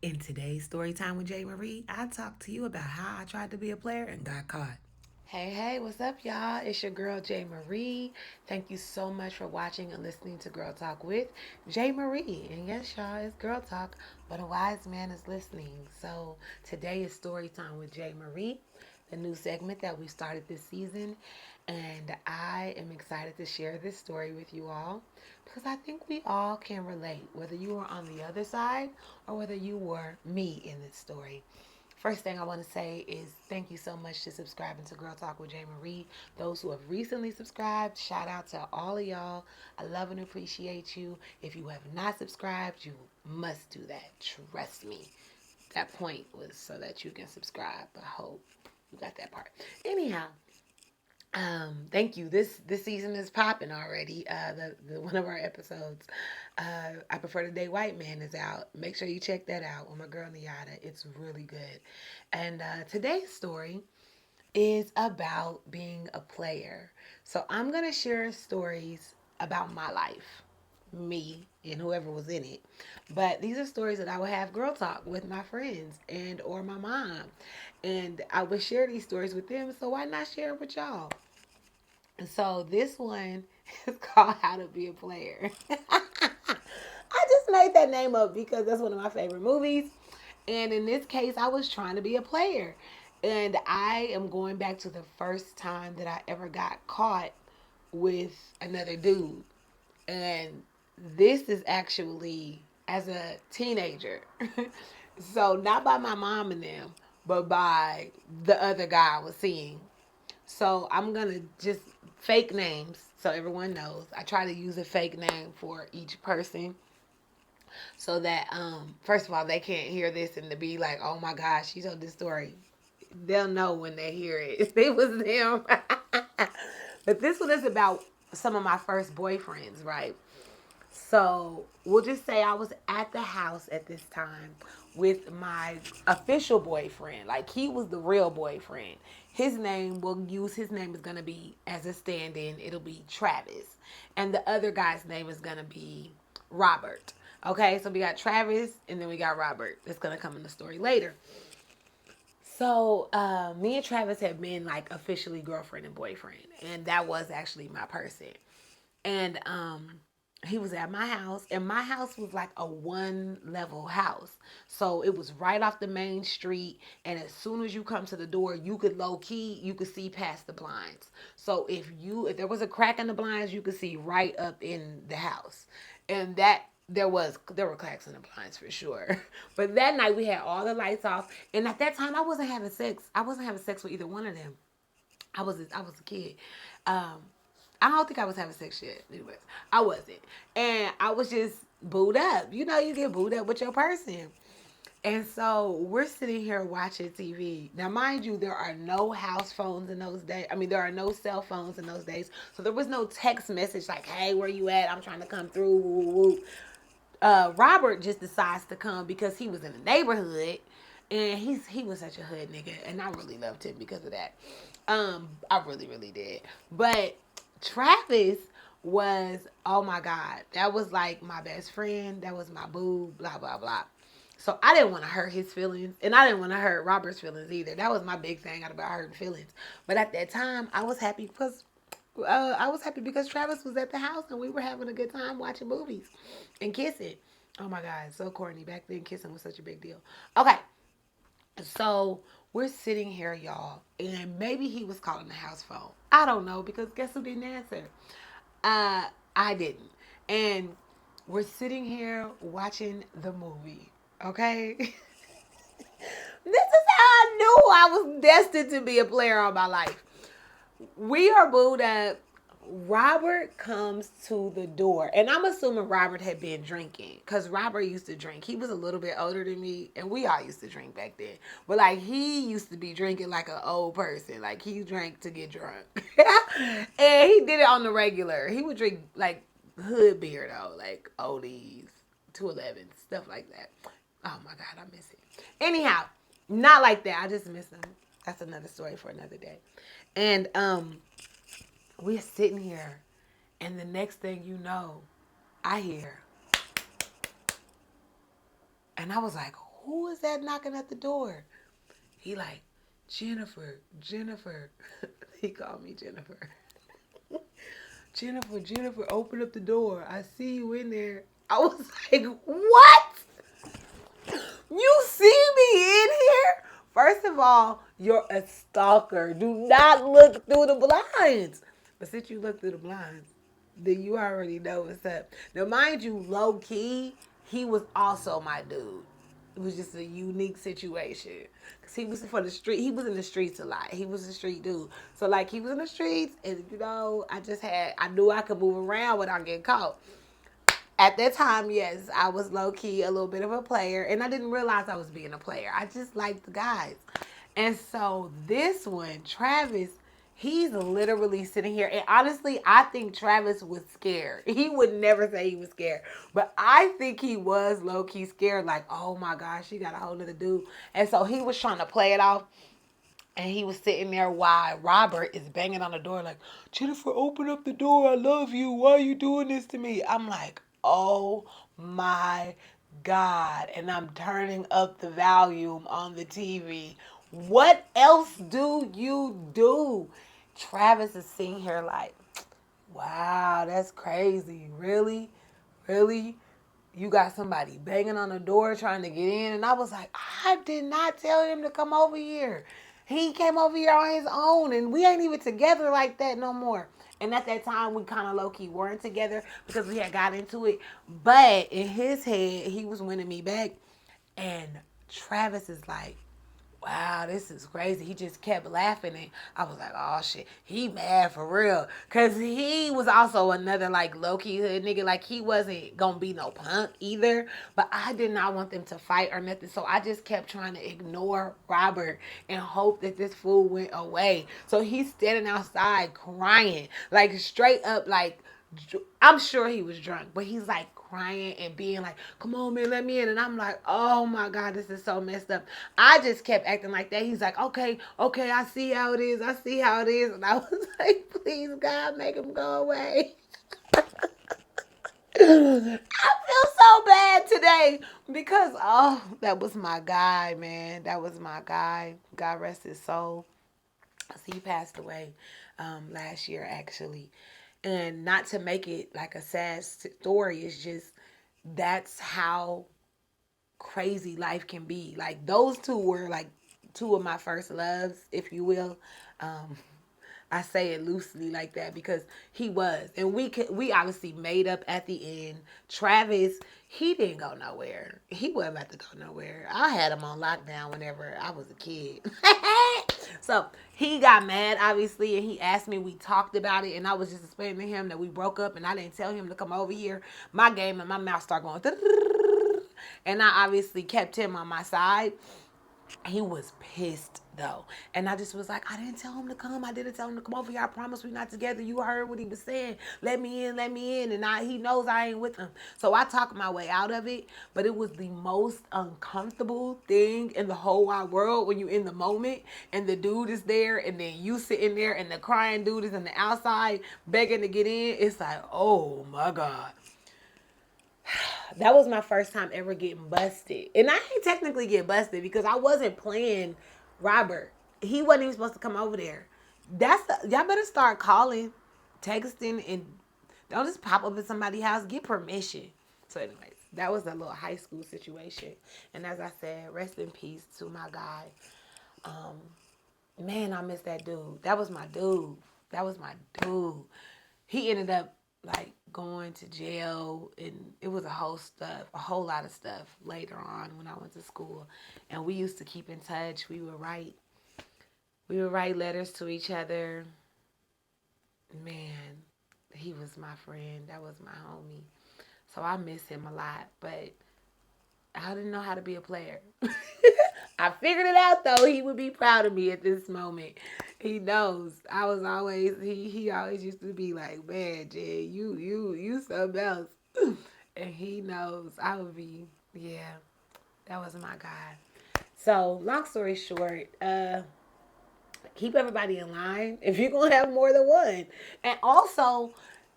In today's story time with Jay Marie, I talk to you about how I tried to be a player and got caught. Hey, what's up, y'all? It's your girl, Jay Marie. Thank you so much for watching and listening to Girl Talk with Jay Marie. And yes, y'all, it's Girl Talk, but a wise man is listening. So today is story time with Jay Marie, the new segment that we started this season. And I am excited to share this story with you all because I think we all can relate, whether you were on the other side or whether you were me in this story. First thing I want to say is thank you so much to subscribing to Girl Talk with Jay Marie. Those who have recently subscribed, shout out to all of y'all. I love and appreciate you. If you have not subscribed, you must do that. Trust me. That point was so that you can subscribe. I hope you got that part. Anyhow, thank you. This season is popping already. The one of our episodes, I prefer to date white man is out. Make sure you check that out with my girl Niata. It's really good. And today's story is about being a player. So I'm gonna share stories about my life, me and whoever was in it. But these are stories that I would have girl talk with my friends and or my mom, and I would share these stories with them. So why not share it with y'all? So this one is called How to Be a Player. I just made that name up because that's one of my favorite movies. And in this case, I was trying to be a player. And I am going back to the first time that I ever got caught with another dude. And this is actually as a teenager. So not by my mom and them, but by the other guy I was seeing. So I'm gonna just fake names so everyone knows. I try to use a fake name for each person so that first of all they can't hear this and to be like, oh my gosh, she told this story. They'll know when they hear it. It was them. But this one is about some of my first boyfriends, right? So we'll just say I was at the house at this time with my official boyfriend. Like he was the real boyfriend. His name, we'll use his name is going to be as a stand in, it'll be Travis. And the other guy's name is going to be Robert. Okay, so we got Travis and then we got Robert. That's going to come in the story later. So, me and Travis have been like officially girlfriend and boyfriend, and that was actually my person. And he was at my house, and my house was like a one level house. So it was right off the main street, and as soon as you come to the door, you could low key, you could see past the blinds. So if there was a crack in the blinds, you could see right up in the house. And that there were cracks in the blinds for sure. But that night we had all the lights off, and at that time I wasn't having sex. I wasn't having sex with either one of them. I was a kid. Um, I don't think I was having sex yet. Anyways, I wasn't, and I was just booed up. You know, you get booed up with your person. And so we're sitting here watching TV. Now, mind you, there are no house phones in those days. I mean, there are no cell phones in those days. So there was no text message like, hey, where you at? I'm trying to come through. Woo, woo. Robert just decides to come because he was in the neighborhood, and he was such a hood nigga, and I really loved him because of that. I really really did. But Travis was, oh my god, that was like my best friend. That was my boo. Blah blah blah. So I didn't want to hurt his feelings, and I didn't want to hurt Robert's feelings either. That was my big thing about hurting feelings. But at that time, I was happy because Travis was at the house and we were having a good time watching movies and kissing. Oh my God, so corny. Back then, kissing was such a big deal. Okay, so we're sitting here, y'all, and maybe he was calling the house phone. I don't know because guess who didn't answer? I didn't. And we're sitting here watching the movie. Okay, this is how I knew I was destined to be a player all my life. We are booed up. Robert comes to the door, and I'm assuming Robert had been drinking because Robert used to drink. He was a little bit older than me, and we all used to drink back then. But like he used to be drinking like an old person. Like he drank to get drunk, and he did it on the regular. He would drink like hood beer though, like oldies, 211, stuff like that. Oh my God, I miss it. Anyhow, not like that. I just miss him. That's another story for another day. And we're sitting here, and the next thing you know, I hear, and I was like, who is that knocking at the door? He like, Jennifer, Jennifer. He called me Jennifer. Jennifer, Jennifer, open up the door. I see you in there. I was like, what? You see me in here? First of all, you're a stalker. Do not look through the blinds. But since you look through the blinds, then you already know what's up. Now, mind you, low key, he was also my dude. It was just a unique situation. Cause he was for the street. He was in the streets a lot. He was a street dude. So like he was in the streets, and I knew I could move around without getting caught. At that time, yes, I was low key a little bit of a player, and I didn't realize I was being a player. I just liked the guys. And so this one, Travis, he's literally sitting here. And honestly, I think Travis was scared. He would never say he was scared. But I think he was low key scared. Like, oh my gosh, she got a hold of the dude. And so he was trying to play it off. And he was sitting there while Robert is banging on the door like, Jennifer, open up the door. I love you. Why are you doing this to me? I'm like, oh my God. And I'm turning up the volume on the TV. What else do you do? Travis is sitting here like, wow, that's crazy. Really? Really? You got somebody banging on the door trying to get in. And I was like, I did not tell him to come over here. He came over here on his own, and we ain't even together like that no more. And at that time, we kind of low key weren't together because we had got into it. But in his head, he was winning me back. And Travis is like, wow, this is crazy. He just kept laughing, and I was like, oh shit, he mad for real. Cause he was also another like low-key hood nigga. Like he wasn't gonna be no punk either. But I did not want them to fight or nothing. So I just kept trying to ignore Robert and hope that this fool went away. So he's standing outside crying. Like straight up like I'm sure he was drunk, but he's like crying and being like, come on, man, let me in. And I'm like, oh my God, this is so messed up. I just kept acting like that. He's like, okay, okay, I see how it is. I see how it is. And I was like, please, God, make him go away. I feel so bad today because, oh, that was my guy, man. That was my guy. God rest his soul. He passed away last year, actually. And not to make it like a sad story, it's just that's how crazy life can be. Like those two were like two of my first loves, if you will. Um, I say it loosely like that because he was, and we obviously made up at the end. Travis, he didn't go nowhere. He wasn't about to go nowhere. I had him on lockdown whenever I was a kid. So he got mad, obviously, and he asked me. We talked about it, and I was just explaining to him that we broke up, and I didn't tell him to come over here. My game and my mouth started going, and I obviously kept him on my side. He was pissed though. And I just was like, I didn't tell him to come. I didn't tell him to come over here. I promise we're not together. You heard what he was saying. Let me in, let me in. And he knows I ain't with him. So I talked my way out of it. But it was the most uncomfortable thing in the whole wide world when you in the moment and the dude is there and then you sitting there and the crying dude is on the outside begging to get in. It's like, oh my God. That was my first time ever getting busted. And I ain't technically get busted because I wasn't playing Robert. He wasn't even supposed to come over there. Y'all better start calling, texting, and don't just pop up at somebody's house. Get permission. So anyways, that was a little high school situation. And as I said, rest in peace to my guy. Man, I miss that dude. That was my dude. That was my dude. He ended up like going to jail, and it was a whole lot of stuff later on when I went to school. And we used to keep in touch. We would write letters to each other. Man, he was my friend. That was my homie. So I miss him a lot, but I didn't know how to be a player. I figured it out though. He would be proud of me at this moment. He knows. I was always he always used to be like, man, Jay, you something else. And he knows I would be, yeah, that was my guy. So long story short, keep everybody in line if you're gonna have more than one. And also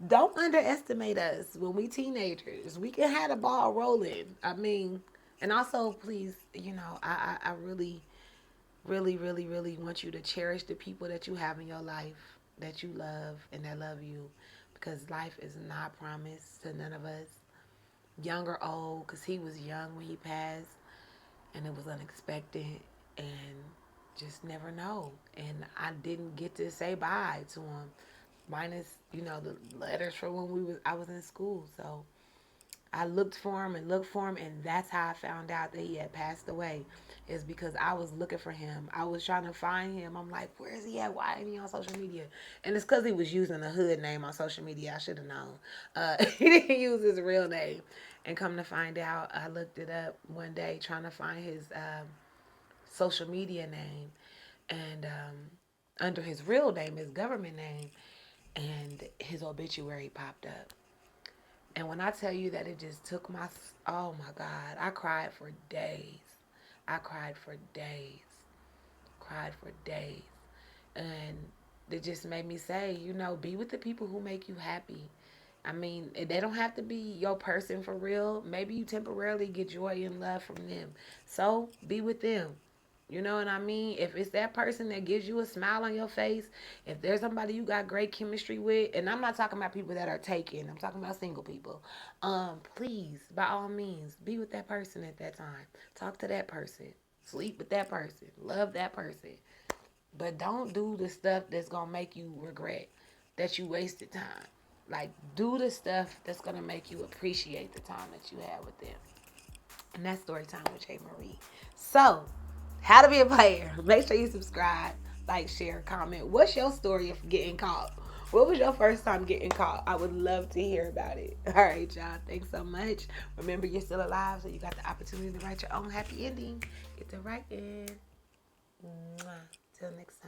don't underestimate us when we teenagers. We can have the ball rolling. I mean, And also, please, I really, really, really, really want you to cherish the people that you have in your life that you love and that love you, because life is not promised to none of us, young or old, because he was young when he passed and it was unexpected, and just never know. And I didn't get to say bye to him, minus the letters from when I was in school. So I looked for him and looked for him, and that's how I found out that he had passed away. Is because I was looking for him. I was trying to find him. I'm like, where is he at? Why ain't he on social media? And it's because he was using a hood name on social media. I should have known. He didn't use his real name. And come to find out, I looked it up one day trying to find his social media name, and under his real name, his government name, and his obituary popped up. And when I tell you that it just took oh my God, I cried for days. I cried for days. Cried for days. And it just made me say, be with the people who make you happy. I mean, they don't have to be your person for real. Maybe you temporarily get joy and love from them. So be with them. You know what I mean? If it's that person that gives you a smile on your face, if there's somebody you got great chemistry with, and I'm not talking about people that are taken, I'm talking about single people. Please, by all means, be with that person at that time. Talk to that person. Sleep with that person. Love that person. But don't do the stuff that's gonna make you regret that you wasted time. Like, do the stuff that's gonna make you appreciate the time that you had with them. And that's story time with Jay Marie. So, how to be a player. Make sure you subscribe, like, share, comment. What's your story of getting caught? What was your first time getting caught? I would love to hear about it. All right, y'all. Thanks so much. Remember, you're still alive, so you got the opportunity to write your own happy ending. Get the right end. Mwah. Till next time.